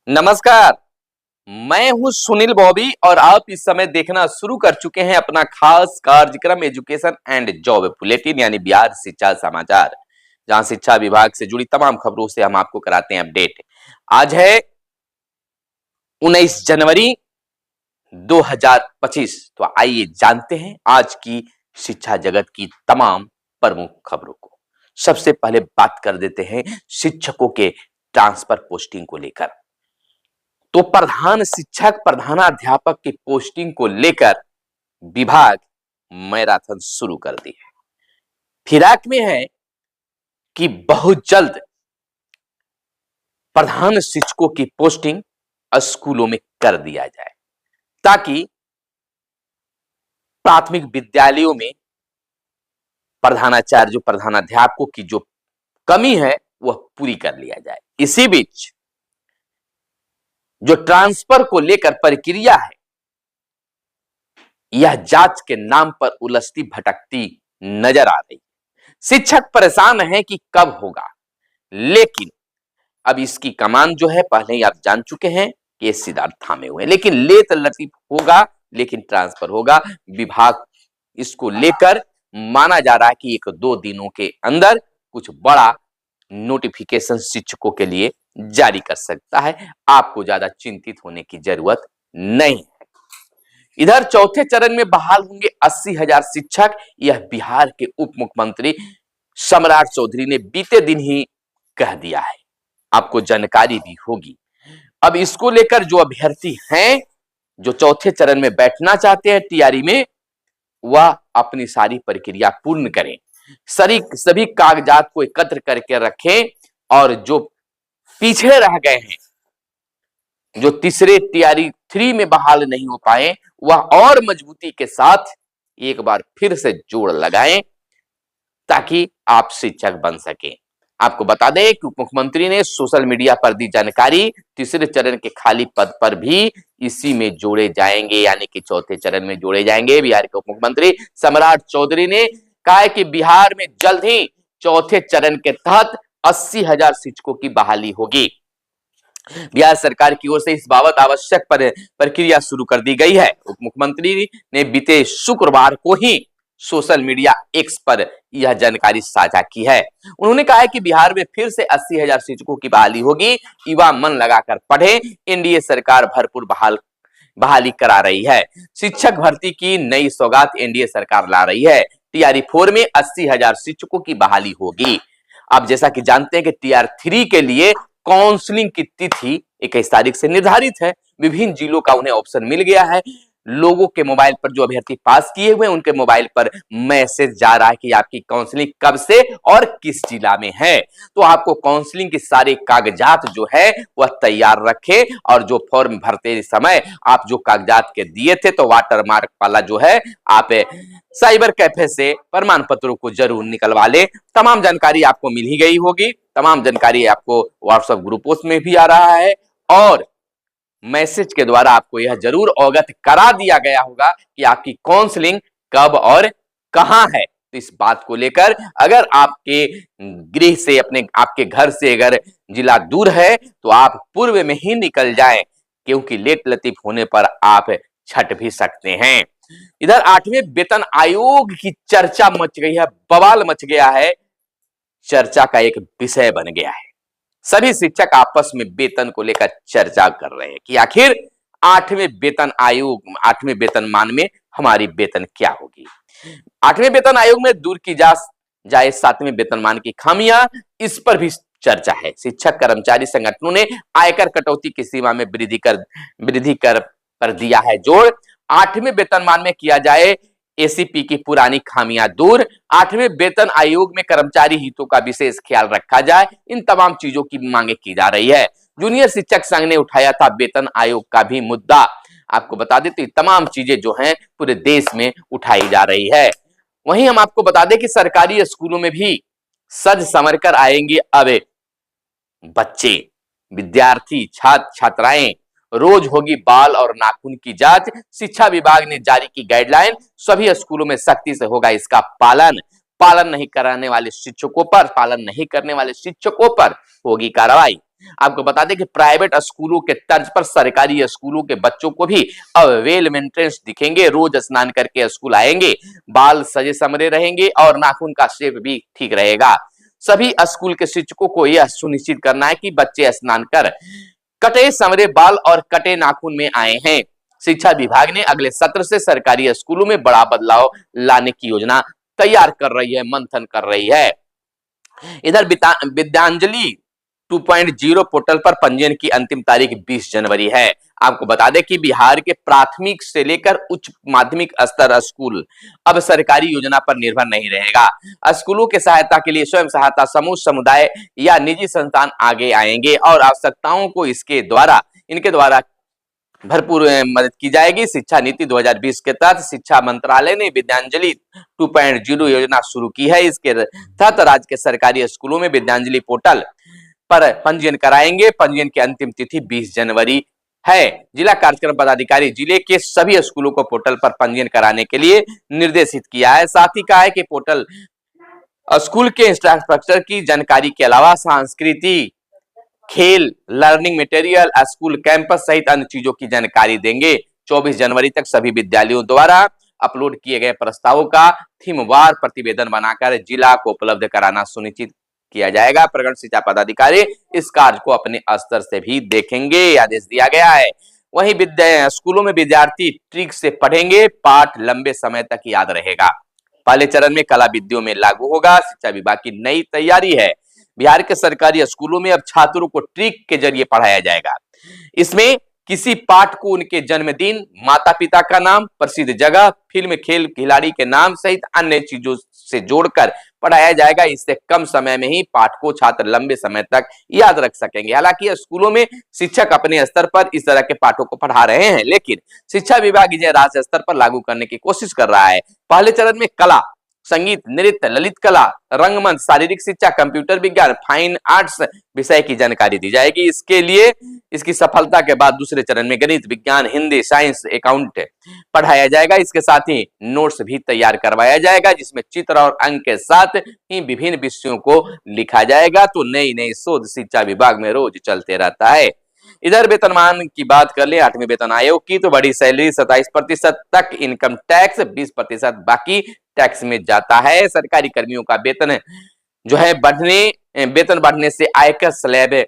नमस्कार। मैं हूं सुनील बॉबी और आप इस समय देखना शुरू कर चुके हैं अपना खास कार्यक्रम एजुकेशन एंड जॉब बुलेटिन यानी बिहार शिक्षा समाचार, जहां शिक्षा विभाग से जुड़ी तमाम खबरों से हम आपको कराते हैं अपडेट। आज है 19 जनवरी 2025। तो आइए जानते हैं आज की शिक्षा जगत की तमाम प्रमुख खबरों को। सबसे पहले बात कर देते हैं शिक्षकों के ट्रांसफर पोस्टिंग को लेकर। तो प्रधान शिक्षक प्रधानाध्यापक की पोस्टिंग को लेकर विभाग मैराथन शुरू कर दी है। फिराक में है कि बहुत जल्द प्रधान शिक्षकों की पोस्टिंग स्कूलों में कर दिया जाए, ताकि प्राथमिक विद्यालयों में प्रधानाचार्य जो प्रधानाध्यापकों की जो कमी है वह पूरी कर लिया जाए। इसी बीच जो ट्रांसफर को लेकर प्रक्रिया है, यह जांच के नाम पर उलझती भटकती नजर आ रही। शिक्षक परेशान है कि कब होगा, लेकिन अब इसकी कमान जो है पहले ही आप जान चुके हैं कि ये सिद्धार्थ थामे हुए हैं, लेकिन लेत लतीफ होगा, लेकिन ट्रांसफर होगा। विभाग इसको लेकर माना जा रहा है कि 1-2 दिनों के अंदर कुछ बड़ा नोटिफिकेशन शिक्षकों के लिए जारी कर सकता है। आपको ज्यादा चिंतित होने की जरूरत नहीं है। इधर चौथे चरण में बहाल होंगे 80,000 शिक्षक। यह बिहार के उप मुख्यमंत्री सम्राट चौधरी ने बीते दिन ही कह दिया है, आपको जानकारी भी होगी। अब इसको लेकर जो अभ्यर्थी हैं जो चौथे चरण में बैठना चाहते हैं तैयारी में, वह अपनी सारी प्रक्रिया पूर्ण करें, सभी कागजात को एकत्र करके रखें, और जो पीछे रह गए हैं, जो तीसरे तैयारी 3 में बहाल नहीं हो पाए, वह और मजबूती के साथ एक बार फिर से जोड़ लगाएं, ताकि आप शिक्षक बन सकें। आपको बता दें कि उप मुख्यमंत्री ने सोशल मीडिया पर दी जानकारी, तीसरे चरण के खाली पद पर भी इसी में जोड़े जाएंगे, यानी कि चौथे चरण में जोड़े जाएंगे। बिहार के उप मुख्यमंत्री सम्राट चौधरी ने कहा है कि बिहार में जल्द ही चौथे चरण के तहत 80,000 शिक्षकों की बहाली होगी। बिहार सरकार की ओर से इस बाबत आवश्यक प्रक्रिया शुरू कर दी गई है। उप मुख्यमंत्री ने बीते शुक्रवार को ही सोशल मीडिया एक्स पर यह जानकारी साझा की है। उन्होंने कहा है कि बिहार में फिर से 80,000 शिक्षकों की बहाली होगी। युवा मन लगाकर पढ़े, एनडीए सरकार भरपूर बहाली करा रही है। शिक्षक भर्ती की नई सौगात एनडीए सरकार ला रही है। टीआरई 4 में 80,000 शिक्षकों की बहाली होगी। आप जैसा कि जानते हैं कि टीआर 3 के लिए काउंसलिंग की तिथि 21 तारीख से निर्धारित है। विभिन्न जिलों का उन्हें ऑप्शन मिल गया है। लोगों के मोबाइल पर जो अभ्यर्थी पास किए हुए उनके मोबाइल पर मैसेज जा रहा है कि आपकी काउंसलिंग कब से और किस जिला में है। तो आपको काउंसलिंग के सारे कागजात जो है वह तैयार रखें, और जो फॉर्म भरते समय आप जो कागजात के दिए थे, तो वाटरमार्क वाला जो है आप साइबर कैफे से प्रमाण पत्रों को जरूर निकलवा ले। तमाम जानकारी आपको मिल ही गई होगी। तमाम जानकारी आपको व्हाट्सएप ग्रुपों में भी आ रहा है, और मैसेज के द्वारा आपको यह जरूर अवगत करा दिया गया होगा कि आपकी काउंसलिंग कब और कहां है। तो इस बात को लेकर अगर आपके गृह से आपके घर से अगर जिला दूर है, तो आप पूर्व में ही निकल जाएं, क्योंकि लेट लतीफ होने पर आप छट भी सकते हैं। इधर 8वें वेतन आयोग की चर्चा मच गई है, बवाल मच गया है, चर्चा का एक विषय बन गया है। सभी शिक्षक आपस में वेतन को लेकर चर्चा कर रहे हैं कि आखिर 8वें वेतनमान में हमारी वेतन क्या होगी। 8वें वेतन आयोग में दूर की जाए 7वें वेतनमान की खामियां, इस पर भी चर्चा है। शिक्षक कर्मचारी संगठनों ने आयकर कटौती की सीमा में वृद्धि कर पर दिया है जोर। 8वें वेतनमान में किया जाए एसीपी की पुरानी खामियां दूर। 8वें वेतन आयोग में कर्मचारी हितों का विशेष ख्याल रखा जाए। इन तमाम चीजों की मांगे की जा रही है। जूनियर शिक्षक संघ ने उठाया था वेतन आयोग का भी मुद्दा। आपको बता दें तो तमाम चीजें जो हैं पूरे देश में उठाई जा रही है। वहीं हम आपको बता दें कि सरकारी स्कूलों में भी सज संवर कर आएंगे अब बच्चे, विद्यार्थी, छात्र छात्राएं। रोज होगी बाल और नाखून की जांच। शिक्षा विभाग ने जारी की गाइडलाइन, सभी स्कूलों में सख्ती से होगा इसका पालन नहीं करने वाले शिक्षकों पर होगी कार्रवाई। आपको बता दें कि प्राइवेट स्कूलों के तर्ज पर सरकारी स्कूलों के बच्चों को भी अब वेल मेंटेनेंस दिखेंगे। रोज स्नान करके स्कूल आएंगे, बाल सजे समरे रहेंगे और नाखून का शेप भी ठीक रहेगा। सभी स्कूल के शिक्षकों को यह सुनिश्चित करना है कि बच्चे स्नान कर कटे संवरे बाल और कटे नाखून में आए हैं। शिक्षा विभाग ने अगले सत्र से सरकारी स्कूलों में बड़ा बदलाव लाने की योजना तैयार कर रही है, मंथन कर रही है। इधर विद्यांजलि 2.0 पोर्टल पर पंजीयन की अंतिम तारीख 20 जनवरी है। आपको बता दें कि बिहार के प्राथमिक से लेकर उच्च माध्यमिक स्तर स्कूल अब सरकारी योजना पर निर्भर नहीं रहेगा। स्कूलों के सहायता के लिए स्वयं सहायता समूह, समुदाय या निजी संस्थान आगे आएंगे और आवश्यकताओं को इनके द्वारा भरपूर मदद की जाएगी। शिक्षा नीति 2020 के तहत शिक्षा मंत्रालय ने विद्यांजलि 2.0 योजना शुरू की है। इसके तहत राज्य के सरकारी स्कूलों में विद्यांजलि पोर्टल पर पंजीयन कराएंगे। पंजीयन की अंतिम तिथि 20 जनवरी है। जिला कार्यक्रम पदाधिकारी जिले के सभी स्कूलों को पोर्टल पर पंजीयन कराने के लिए निर्देशित किया है। साथ ही कहा है कि पोर्टल स्कूल के इंफ्रास्ट्रक्चर की जानकारी के अलावा संस्कृति, खेल, लर्निंग मटेरियल, स्कूल कैंपस सहित अन्य चीजों की जानकारी देंगे। 24 जनवरी तक सभी विद्यालयों द्वारा अपलोड किए गए प्रस्तावों का थीमवार प्रतिवेदन बनाकर जिला को उपलब्ध कराना सुनिश्चित किया जाएगा। प्रखंड शिक्षा पदाधिकारी इस कार्य को अपने स्तर से भी देखेंगे, आदेश दिया गया है। वहीं स्कूलों में विद्यार्थी ट्रिक से पढ़ेंगे, पाठ लंबे समय तक याद रहेगा। पहले चरण में कला विद्याओं में लागू होगा। शिक्षा विभाग की नई तैयारी है। बिहार के सरकारी स्कूलों में अब छात्रों को ट्रिक के जरिए पढ़ाया जाएगा। इसमें किसी पाठ को उनके जन्मदिन, माता पिता का नाम, प्रसिद्ध जगह, फिल्म, खेल खिलाड़ी के नाम सहित अन्य चीजों से जोड़कर पढ़ाया जाएगा। इससे कम समय में ही पाठ को छात्र लंबे समय तक याद रख सकेंगे। हालांकि स्कूलों में शिक्षक अपने स्तर पर इस तरह के पाठों को पढ़ा रहे हैं, लेकिन शिक्षा विभाग इसे राज्य स्तर पर लागू करने की कोशिश कर रहा है। पहले चरण में कला, संगीत, नृत्य, ललित कला, रंगमंच, शारीरिक शिक्षा, कंप्यूटर विज्ञान, फाइन आर्ट्स विषय की जानकारी दी जाएगी। इसके लिए इसकी सफलता के बाद दूसरे चरण में गणित, विज्ञान, हिंदी, साइंस, अकाउंट पढ़ाया जाएगा। इसके साथ ही नोट्स भी तैयार करवाया जाएगा, जिसमें चित्र और अंक के साथ ही विभिन्न विषयों को लिखा जाएगा। तो नई नई शोध शिक्षा विभाग में रोज चलते रहता है। इधर वेतनमान की बात कर ले 8वें वेतन आयोग की, तो बड़ी सैलरी 27% तक, इनकम टैक्स 20% बाकी टैक्स में जाता है। सरकारी कर्मियों का वेतन जो है वेतन बढ़ने से आयकर स्लैब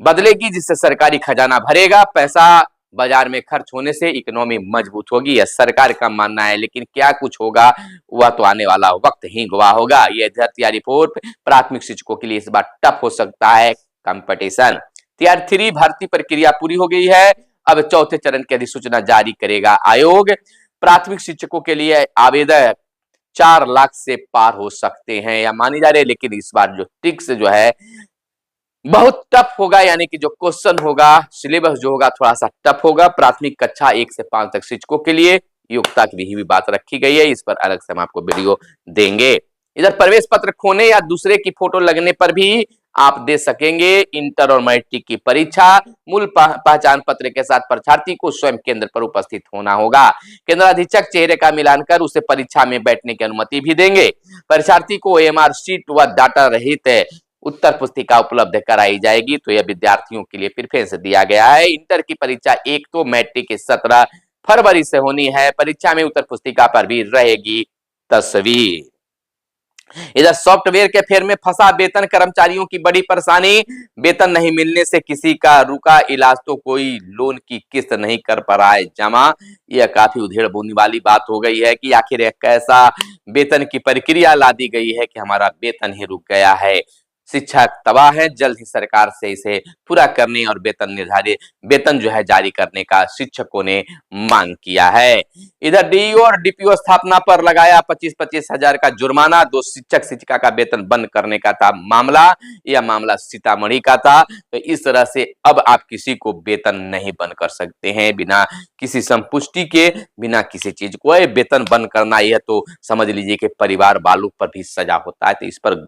बदलेगी, जिससे सरकारी खजाना भरेगा। पैसा बाजार में खर्च होने से इकोनॉमी मजबूत होगी, यह सरकार का मानना है। लेकिन क्या कुछ होगा वह तो आने वाला वक्त ही गवाह होगा। यह धरती रिपोर्ट प्राथमिक शिक्षकों के लिए इस बार टफ हो सकता है कंपटीशन। Tier 3 भर्ती प्रक्रिया पूरी हो गई है। अब चौथे चरण की अधिसूचना जारी करेगा आयोग। प्राथमिक शिक्षकों के लिए आवेदक 4 लाख से पार हो सकते हैं या मानी जा रही है। लेकिन इस बार जो ट्रिक्स जो है बहुत टफ होगा, यानी कि जो क्वेश्चन होगा, सिलेबस जो होगा थोड़ा सा टफ होगा। प्राथमिक कक्षा 1 से 5 तक शिक्षकों के लिए योग्यता की भी बात रखी गई है। इस पर अलग से हम आपको वीडियो देंगे। इधर प्रवेश पत्र खोने या दूसरे की फोटो लगने पर भी आप दे सकेंगे इंटर और मैट्रिक की परीक्षा। मूल पहचान पत्र के साथ परीक्षार्थी को स्वयं केंद्र पर उपस्थित होना होगा। केंद्र अधीक्षक चेहरे का मिलान कर उसे परीक्षा में बैठने की अनुमति भी देंगे। परीक्षार्थी को OMR शीट व डाटा रहित उत्तर पुस्तिका उपलब्ध कराई जाएगी। तो यह विद्यार्थियों के लिए प्रेफरेंस दिया गया है। इंटर की परीक्षा एक तो मैट्रिक की 17 फरवरी से होनी है। परीक्षा में उत्तर पुस्तिका पर भी रहेगी तस्वीर। इधर सॉफ्टवेयर के फेर में फंसा वेतन कर्मचारियों की बड़ी परेशानी। वेतन नहीं मिलने से किसी का रुका इलाज तो कोई लोन की किस्त नहीं कर पा रहा है जमा। यह काफी उधेड़ बुनी वाली बात हो गई है कि आखिर एक कैसा वेतन की प्रक्रिया ला दी गई है कि हमारा वेतन ही रुक गया है। शिक्षक तबाह है। जल्द ही सरकार से इसे पूरा करने और वेतन जो है जारी करने का शिक्षकों ने मांग किया है। इधर DEO और DPO स्थापना पर लगाया 25-25 हजार का जुर्माना। 2 शिक्षक शिक्षिका का वेतन बंद करने का था मामला। यह मामला सीतामढ़ी का था। तो इस तरह से अब आप किसी को वेतन नहीं बंद कर सकते हैं बिना किसी संपुष्टि के, बिना किसी चीज को। वेतन बंद करना यह तो समझ लीजिए कि परिवार वालों पर भी सजा होता है। तो इस पर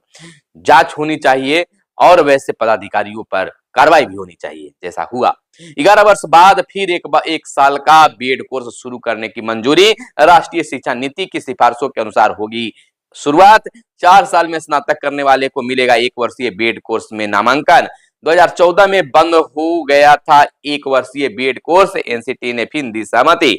जांच होनी चाहिए और वैसे पदाधिकारियों पर कार्रवाई भी होनी चाहिए जैसा हुआ। 11 वर्ष बाद फिर एक साल का बीएड कोर्स शुरू करने की मंजूरी। राष्ट्रीय शिक्षा नीति की सिफारिशों के अनुसार होगी शुरुआत। 4 साल में स्नातक करने वाले को मिलेगा 1 वर्षीय बीएड कोर्स में नामांकन। 2014 में बंद हो गया था 1 वर्षीय बीएड कोर्स। एनसीटी ने फिर दी सहमति।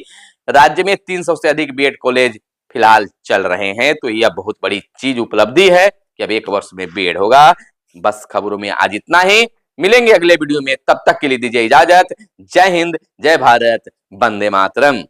राज्य में 300 से अधिक बीएड कॉलेज फिलहाल चल रहे हैं। तो यह बहुत बड़ी चीज उपलब्धि है कि अब 1 वर्ष में बीएड होगा। बस खबरों में आज इतना ही। मिलेंगे अगले वीडियो में, तब तक के लिए दीजिए इजाजत। जय हिंद, जय भारत, वंदे मातरम।